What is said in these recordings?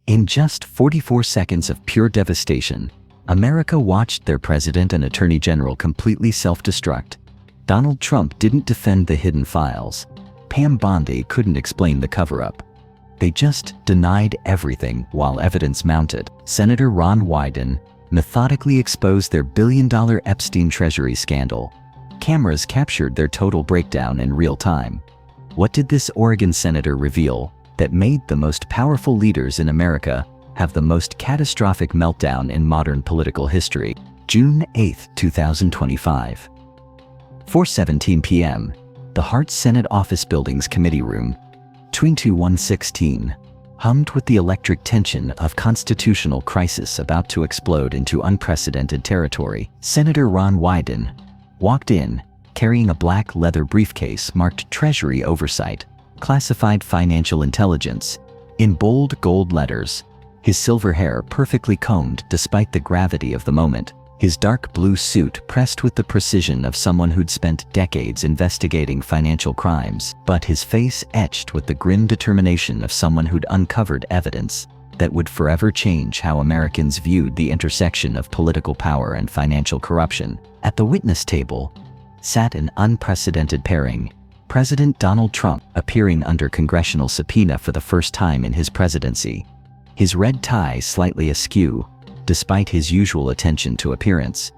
In just 44 seconds of pure devastation, America watched their president and attorney general completely self-destruct. Donald Trump didn't defend the hidden files. Pam Bondi couldn't explain the cover-up. They just denied everything while evidence mounted. Senator Ron Wyden methodically exposed their billion-dollar Epstein Treasury scandal. Cameras captured their total breakdown in real time. What did this Oregon senator reveal that made the most powerful leaders in America have the most catastrophic meltdown in modern political history? June 8, 2025. 4:17 p.m. The Hart Senate Office Building's committee room. 2116. Hummed with the electric tension of constitutional crisis about to explode into unprecedented territory. Senator Ron Wyden walked in, carrying a black leather briefcase marked Treasury Oversight, Classified Financial Intelligence, in bold gold letters. His silver hair perfectly combed despite the gravity of the moment. His dark blue suit pressed with the precision of someone who'd spent decades investigating financial crimes, but his face etched with the grim determination of someone who'd uncovered evidence that would forever change how Americans viewed the intersection of political power and financial corruption. At the witness table sat an unprecedented pairing: President Donald Trump, appearing under congressional subpoena for the first time in his presidency, his red tie slightly askew, despite his usual attention to appearance,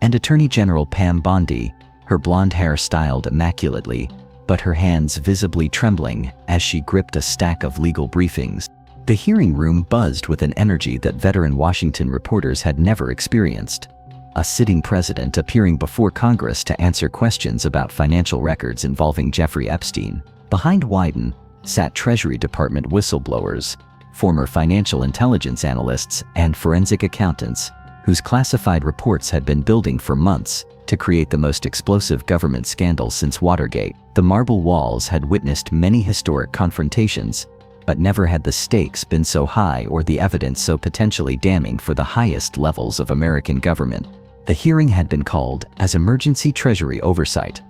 and Attorney General Pam Bondi, her blonde hair styled immaculately, but her hands visibly trembling as she gripped a stack of legal briefings. The hearing room buzzed with an energy that veteran Washington reporters had never experienced. A sitting president appearing before Congress to answer questions about financial records involving Jeffrey Epstein. Behind Wyden sat Treasury Department whistleblowers, former financial intelligence analysts, and forensic accountants, whose classified reports had been building for months to create the most explosive government scandal since Watergate. The marble walls had witnessed many historic confrontations, but never had the stakes been so high or the evidence so potentially damning for the highest levels of American government. The hearing had been called as emergency Treasury oversight,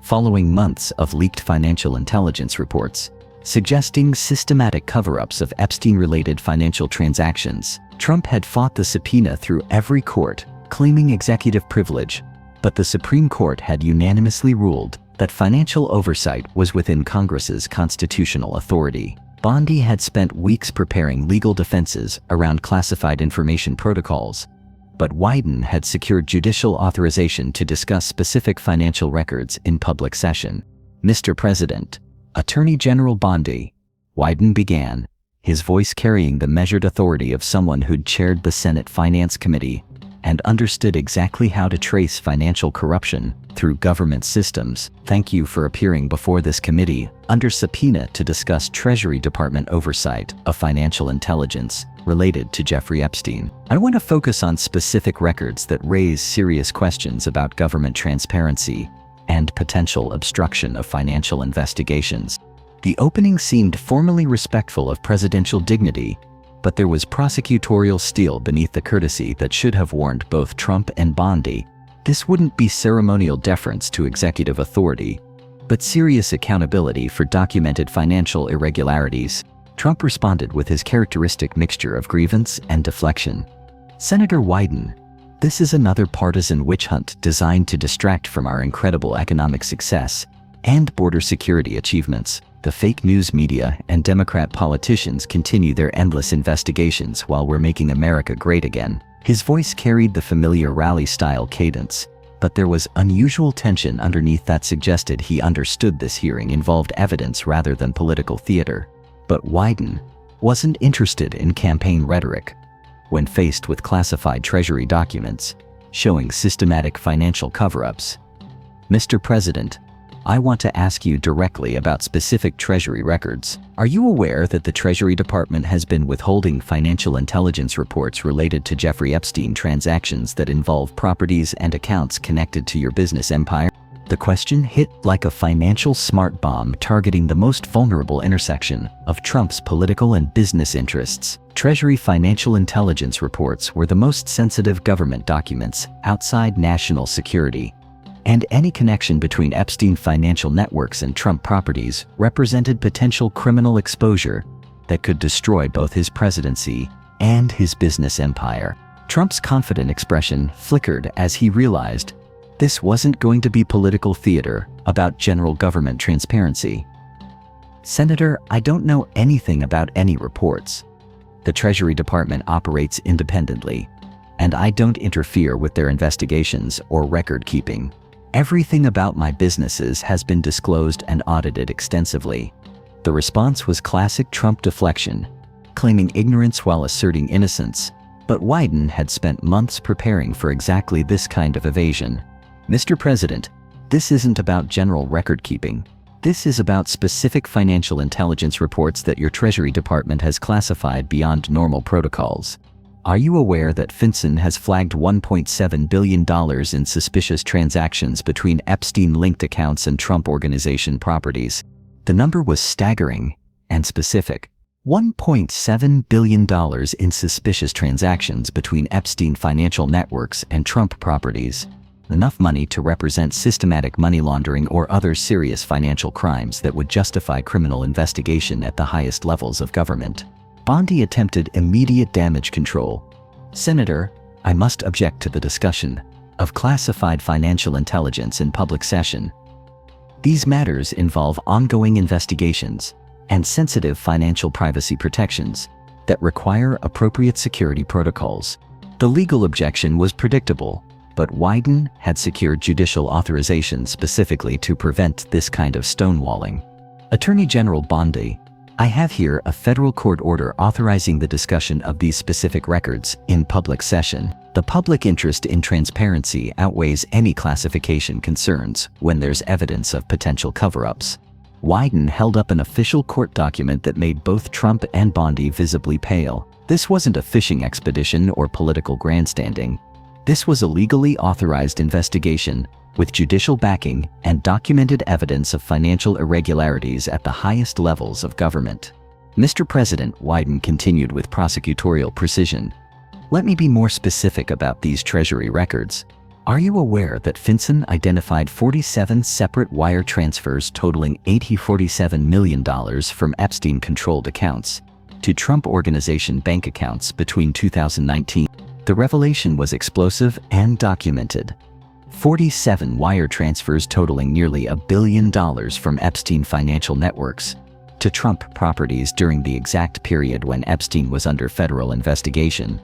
following months of leaked financial intelligence reports suggesting systematic cover-ups of Epstein-related financial transactions. Trump had fought the subpoena through every court, claiming executive privilege, but the Supreme Court had unanimously ruled that financial oversight was within Congress's constitutional authority. Bondi had spent weeks preparing legal defenses around classified information protocols, but Wyden had secured judicial authorization to discuss specific financial records in public session. Mr. President, Attorney General Bondi, Wyden began, his voice carrying the measured authority of someone who'd chaired the Senate Finance Committee and understood exactly how to trace financial corruption through government systems. Thank you for appearing before this committee under subpoena to discuss Treasury Department oversight of financial intelligence related to Jeffrey Epstein. I want to focus on specific records that raise serious questions about government transparency and potential obstruction of financial investigations. The opening seemed formally respectful of presidential dignity, but there was prosecutorial steel beneath the courtesy that should have warned both Trump and Bondi. This wouldn't be ceremonial deference to executive authority, but serious accountability for documented financial irregularities. Trump responded with his characteristic mixture of grievance and deflection. Senator Wyden, this is another partisan witch hunt designed to distract from our incredible economic success and border security achievements. The fake news media and Democrat politicians continue their endless investigations while we're making America great again. His voice carried the familiar rally-style cadence, but there was unusual tension underneath that suggested he understood this hearing involved evidence rather than political theater. But Wyden wasn't interested in campaign rhetoric. When faced with classified Treasury documents showing systematic financial cover-ups, Mr. President, I want to ask you directly about specific Treasury records. Are you aware that the Treasury Department has been withholding financial intelligence reports related to Jeffrey Epstein transactions that involve properties and accounts connected to your business empire? The question hit like a financial smart bomb targeting the most vulnerable intersection of Trump's political and business interests. Treasury financial intelligence reports were the most sensitive government documents outside national security, and any connection between Epstein financial networks and Trump properties represented potential criminal exposure that could destroy both his presidency and his business empire. Trump's confident expression flickered as he realized this wasn't going to be political theater about general government transparency. "Senator, I don't know anything about any reports. The Treasury Department operates independently, and I don't interfere with their investigations or record keeping. Everything about my businesses has been disclosed and audited extensively." The response was classic Trump deflection, claiming ignorance while asserting innocence. But Wyden had spent months preparing for exactly this kind of evasion. "Mr. President, this isn't about general record keeping. This is about specific financial intelligence reports that your Treasury Department has classified beyond normal protocols. Are you aware that FinCEN has flagged $1.7 billion in suspicious transactions between Epstein-linked accounts and Trump Organization properties?" The number was staggering and specific. $1.7 billion in suspicious transactions between Epstein financial networks and Trump properties. Enough money to represent systematic money laundering or other serious financial crimes that would justify criminal investigation at the highest levels of government. Bondi attempted immediate damage control. "Senator, I must object to the discussion of classified financial intelligence in public session. These matters involve ongoing investigations and sensitive financial privacy protections that require appropriate security protocols." The legal objection was predictable, but Wyden had secured judicial authorization specifically to prevent this kind of stonewalling. Attorney General Bondi, "I have here a federal court order authorizing the discussion of these specific records in public session. The public interest in transparency outweighs any classification concerns when there's evidence of potential cover-ups." Wyden held up an official court document that made both Trump and Bondi visibly pale. This wasn't a fishing expedition or political grandstanding. This was a legally authorized investigation with judicial backing and documented evidence of financial irregularities at the highest levels of government. "Mr. President," Wyden continued with prosecutorial precision, "let me be more specific about these Treasury records. Are you aware that FinCEN identified 47 separate wire transfers totaling $47 million from Epstein-controlled accounts to Trump Organization bank accounts between 2019? The revelation was explosive and documented. 47 wire transfers totaling nearly $1 billion from Epstein financial networks to Trump properties during the exact period when Epstein was under federal investigation.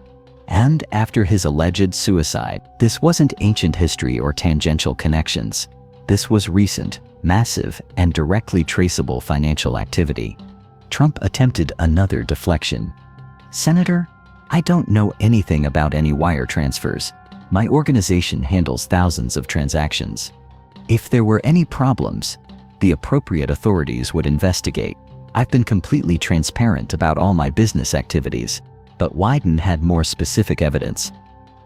And after his alleged suicide. This wasn't ancient history or tangential connections. This was recent, massive, and directly traceable financial activity. Trump attempted another deflection. "Senator, I don't know anything about any wire transfers. My organization handles thousands of transactions. If there were any problems, the appropriate authorities would investigate. I've been completely transparent about all my business activities." But Wyden had more specific evidence.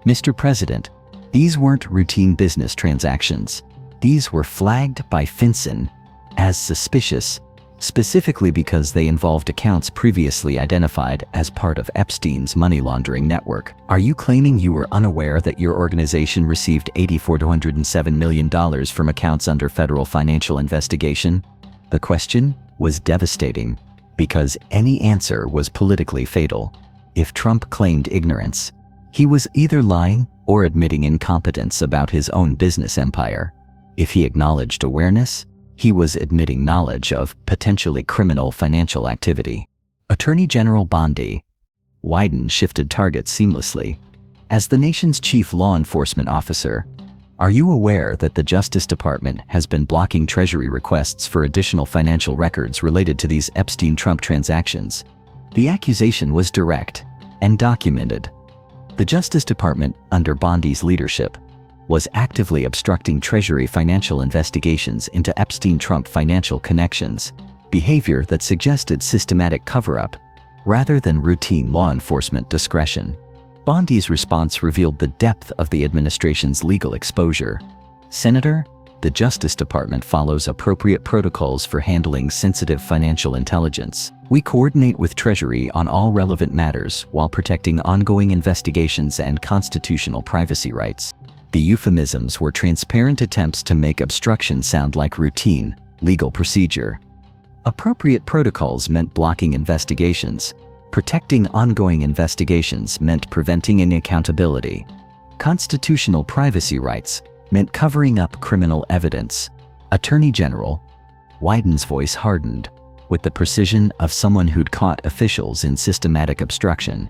"Mr. President, these weren't routine business transactions. These were flagged by FinCEN as suspicious, specifically because they involved accounts previously identified as part of Epstein's money laundering network." "Are you claiming you were unaware that your organization received $84.207 million from accounts under federal financial investigation?" The question was devastating because any answer was politically fatal. If Trump claimed ignorance, he was either lying or admitting incompetence about his own business empire. If he acknowledged awareness, he was admitting knowledge of potentially criminal financial activity. Attorney General Bondi. Wyden shifted targets seamlessly. "As the nation's chief law enforcement officer, are you aware that the Justice Department has been blocking Treasury requests for additional financial records related to these Epstein-Trump transactions?" The accusation was direct and documented. The Justice Department, under Bondi's leadership, was actively obstructing Treasury financial investigations into Epstein-Trump financial connections, behavior that suggested systematic cover-up rather than routine law enforcement discretion. Bondi's response revealed the depth of the administration's legal exposure. "Senator, the Justice Department follows appropriate protocols for handling sensitive financial intelligence. We coordinate with Treasury on all relevant matters while protecting ongoing investigations and constitutional privacy rights." The euphemisms were transparent attempts to make obstruction sound like routine, legal procedure. Appropriate protocols meant blocking investigations. Protecting ongoing investigations meant preventing any accountability. Constitutional privacy rights meant covering up criminal evidence. Attorney General Wyden's voice hardened with the precision of someone who'd caught officials in systematic obstruction.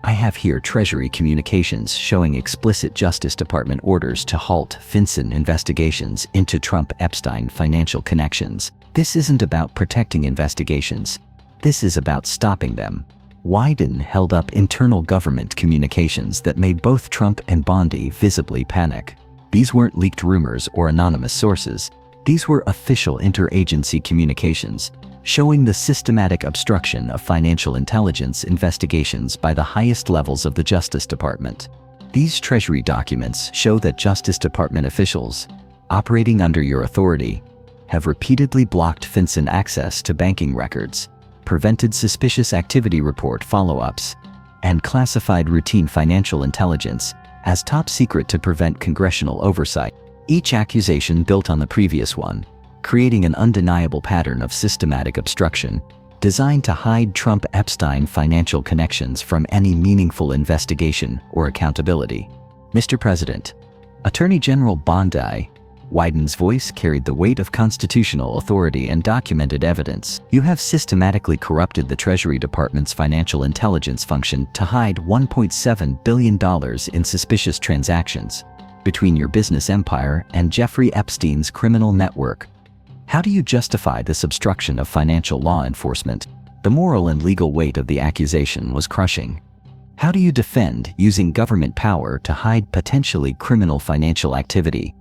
I have here Treasury communications showing explicit Justice Department orders to halt FinCEN investigations into Trump-Epstein financial connections. This isn't about protecting investigations. This is about stopping them. Wyden held up internal government communications that made both Trump and Bondi visibly panic. These weren't leaked rumors or anonymous sources. These were official interagency communications, showing the systematic obstruction of financial intelligence investigations by the highest levels of the Justice Department. These Treasury documents show that Justice Department officials, operating under your authority, have repeatedly blocked FinCEN access to banking records, prevented suspicious activity report follow-ups, and classified routine financial intelligence as top secret to prevent congressional oversight. Each accusation built on the previous one, creating an undeniable pattern of systematic obstruction designed to hide Trump-Epstein financial connections from any meaningful investigation or accountability. Mr. President, Attorney General Bondi, Wyden's voice carried the weight of constitutional authority and documented evidence. You have systematically corrupted the Treasury Department's financial intelligence function to hide $1.7 billion in suspicious transactions between your business empire and Jeffrey Epstein's criminal network. How do you justify this obstruction of financial law enforcement? The moral and legal weight of the accusation was crushing. How do you defend using government power to hide potentially criminal financial activity?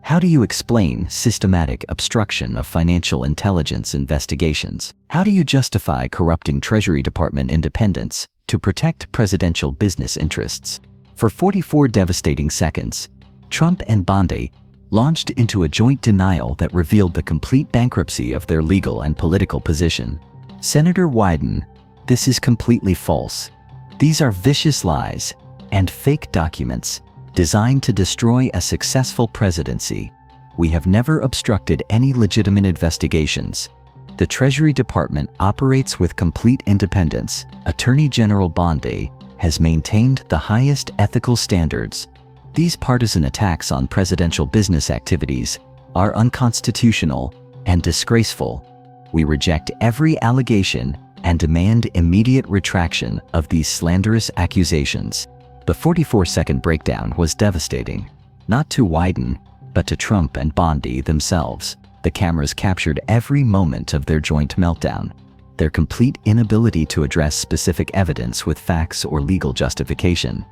How do you explain systematic obstruction of financial intelligence investigations? How do you justify corrupting Treasury Department independence to protect presidential business interests? For 44 devastating seconds, Trump and Bondi launched into a joint denial that revealed the complete bankruptcy of their legal and political position. Senator Wyden, this is completely false. These are vicious lies and fake documents designed to destroy a successful presidency. We have never obstructed any legitimate investigations. The Treasury Department operates with complete independence. Attorney General Bondi has maintained the highest ethical standards. These partisan attacks on presidential business activities are unconstitutional and disgraceful. We reject every allegation and demand immediate retraction of these slanderous accusations. The 44-second breakdown was devastating, not to Wyden, but to Trump and Bondi themselves. The cameras captured every moment of their joint meltdown, their complete inability to address specific evidence with facts or legal justification,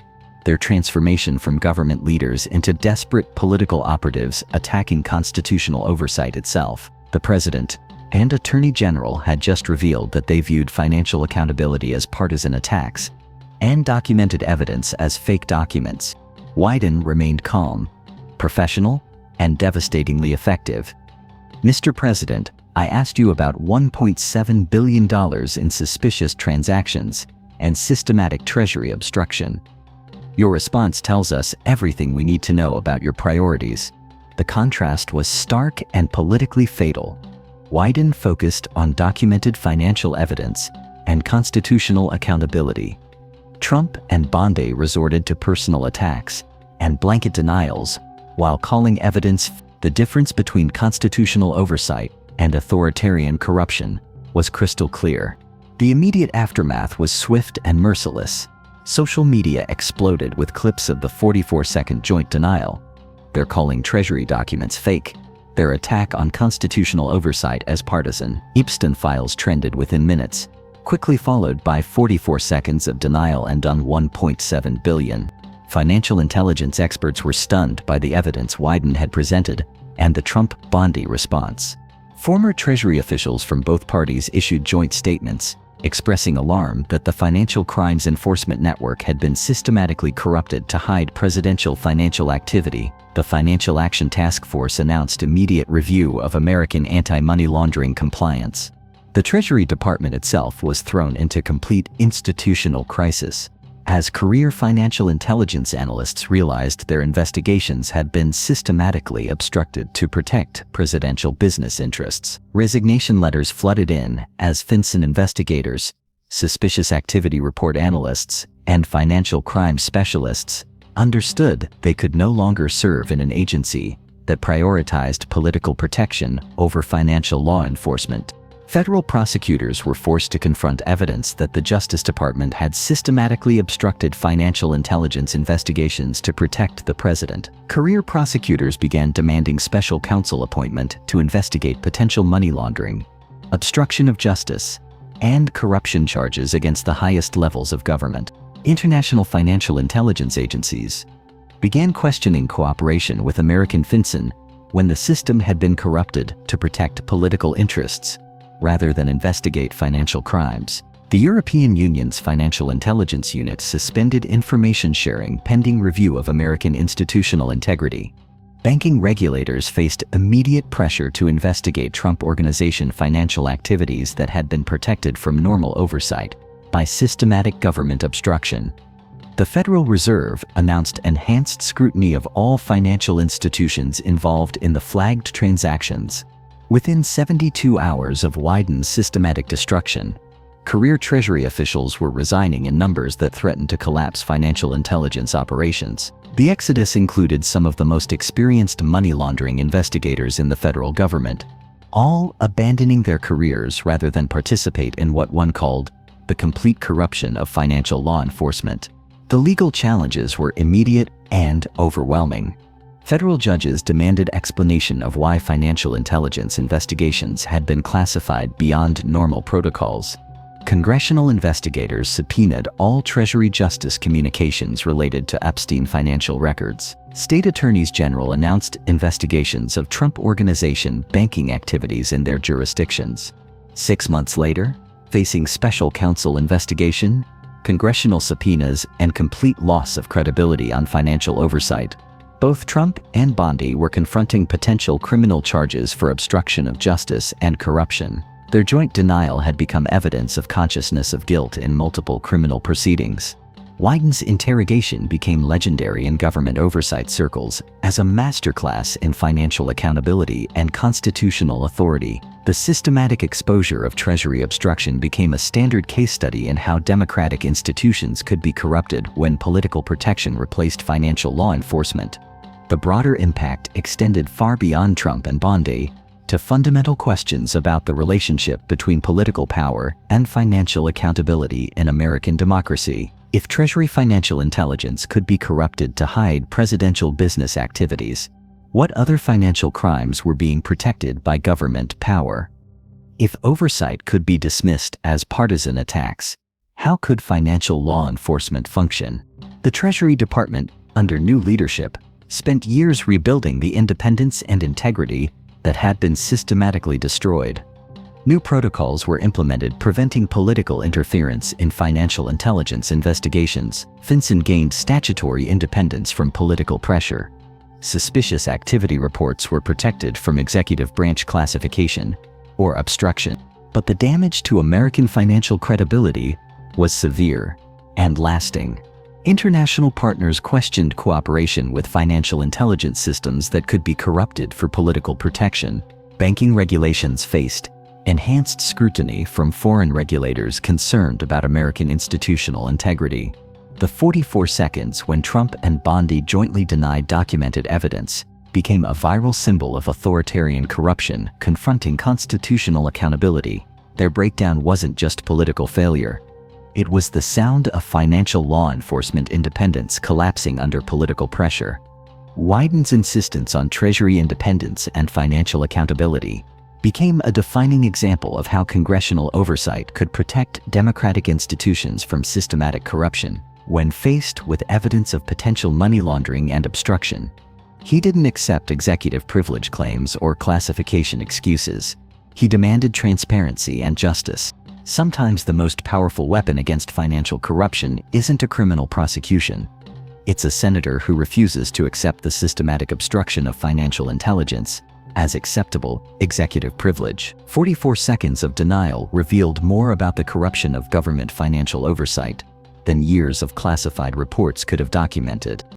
their transformation from government leaders into desperate political operatives attacking constitutional oversight itself. The president and attorney general had just revealed that they viewed financial accountability as partisan attacks and documented evidence as fake documents. Wyden remained calm, professional, and devastatingly effective. Mr. President, I asked you about $1.7 billion in suspicious transactions and systematic Treasury obstruction. Your response tells us everything we need to know about your priorities. The contrast was stark and politically fatal. Wyden focused on documented financial evidence and constitutional accountability. Trump and Bondi resorted to personal attacks and blanket denials while calling evidence. The difference between constitutional oversight and authoritarian corruption was crystal clear. The immediate aftermath was swift and merciless. Social media exploded with clips of the 44-second joint denial. They're calling Treasury documents fake. Their attack on constitutional oversight as partisan. Epstein files trended within minutes, quickly followed by 44 seconds of denial and on $1.7 billion. Financial intelligence experts were stunned by the evidence Wyden had presented and the Trump-Bondi response. Former Treasury officials from both parties issued joint statements, expressing alarm that the Financial Crimes Enforcement Network had been systematically corrupted to hide presidential financial activity. The Financial Action Task Force announced immediate review of American anti-money laundering compliance. The Treasury Department itself was thrown into complete institutional crisis. as career financial intelligence analysts realized their investigations had been systematically obstructed to protect presidential business interests. Resignation letters flooded in as FinCEN investigators, suspicious activity report analysts, and financial crime specialists understood they could no longer serve in an agency that prioritized political protection over financial law enforcement. Federal prosecutors were forced to confront evidence that the Justice Department had systematically obstructed financial intelligence investigations to protect the president. Career prosecutors began demanding special counsel appointment to investigate potential money laundering, obstruction of justice, and corruption charges against the highest levels of government. International financial intelligence agencies began questioning cooperation with American FinCEN when the system had been corrupted to protect political interests rather than investigate financial crimes. The European Union's Financial Intelligence Unit suspended information sharing pending review of American institutional integrity. Banking regulators faced immediate pressure to investigate Trump Organization financial activities that had been protected from normal oversight by systematic government obstruction. The Federal Reserve announced enhanced scrutiny of all financial institutions involved in the flagged transactions. Within 72 hours of Wyden's systematic destruction, career Treasury officials were resigning in numbers that threatened to collapse financial intelligence operations. The exodus included some of the most experienced money laundering investigators in the federal government, all abandoning their careers rather than participate in what one called the complete corruption of financial law enforcement. The legal challenges were immediate and overwhelming. Federal judges demanded explanation of why financial intelligence investigations had been classified beyond normal protocols. Congressional investigators subpoenaed all Treasury Justice communications related to Epstein financial records. State attorneys general announced investigations of Trump Organization banking activities in their jurisdictions. 6 months later, facing special counsel investigation, congressional subpoenas, and complete loss of credibility on financial oversight, both Trump and Bondi were confronting potential criminal charges for obstruction of justice and corruption. Their joint denial had become evidence of consciousness of guilt in multiple criminal proceedings. Wyden's interrogation became legendary in government oversight circles as a masterclass in financial accountability and constitutional authority. The systematic exposure of Treasury obstruction became a standard case study in how democratic institutions could be corrupted when political protection replaced financial law enforcement. The broader impact extended far beyond Trump and Bondi to fundamental questions about the relationship between political power and financial accountability in American democracy. If Treasury financial intelligence could be corrupted to hide presidential business activities, what other financial crimes were being protected by government power? If oversight could be dismissed as partisan attacks, how could financial law enforcement function? The Treasury Department, under new leadership, spent years rebuilding the independence and integrity that had been systematically destroyed. New protocols were implemented preventing political interference in financial intelligence investigations. FinCEN gained statutory independence from political pressure. Suspicious activity reports were protected from executive branch classification or obstruction. But the damage to American financial credibility was severe and lasting. International partners questioned cooperation with financial intelligence systems that could be corrupted for political protection. Banking regulations faced enhanced scrutiny from foreign regulators concerned about American institutional integrity. The 44 seconds when Trump and Bondi jointly denied documented evidence became a viral symbol of authoritarian corruption confronting constitutional accountability. Their breakdown wasn't just political failure. It was the sound of financial law enforcement independence collapsing under political pressure. Wyden's insistence on Treasury independence and financial accountability became a defining example of how congressional oversight could protect democratic institutions from systematic corruption. When faced with evidence of potential money laundering and obstruction, he didn't accept executive privilege claims or classification excuses. He demanded transparency and justice. Sometimes the most powerful weapon against financial corruption isn't a criminal prosecution. It's a senator who refuses to accept the systematic obstruction of financial intelligence as acceptable executive privilege. 44 seconds of denial revealed more about the corruption of government financial oversight than years of classified reports could have documented.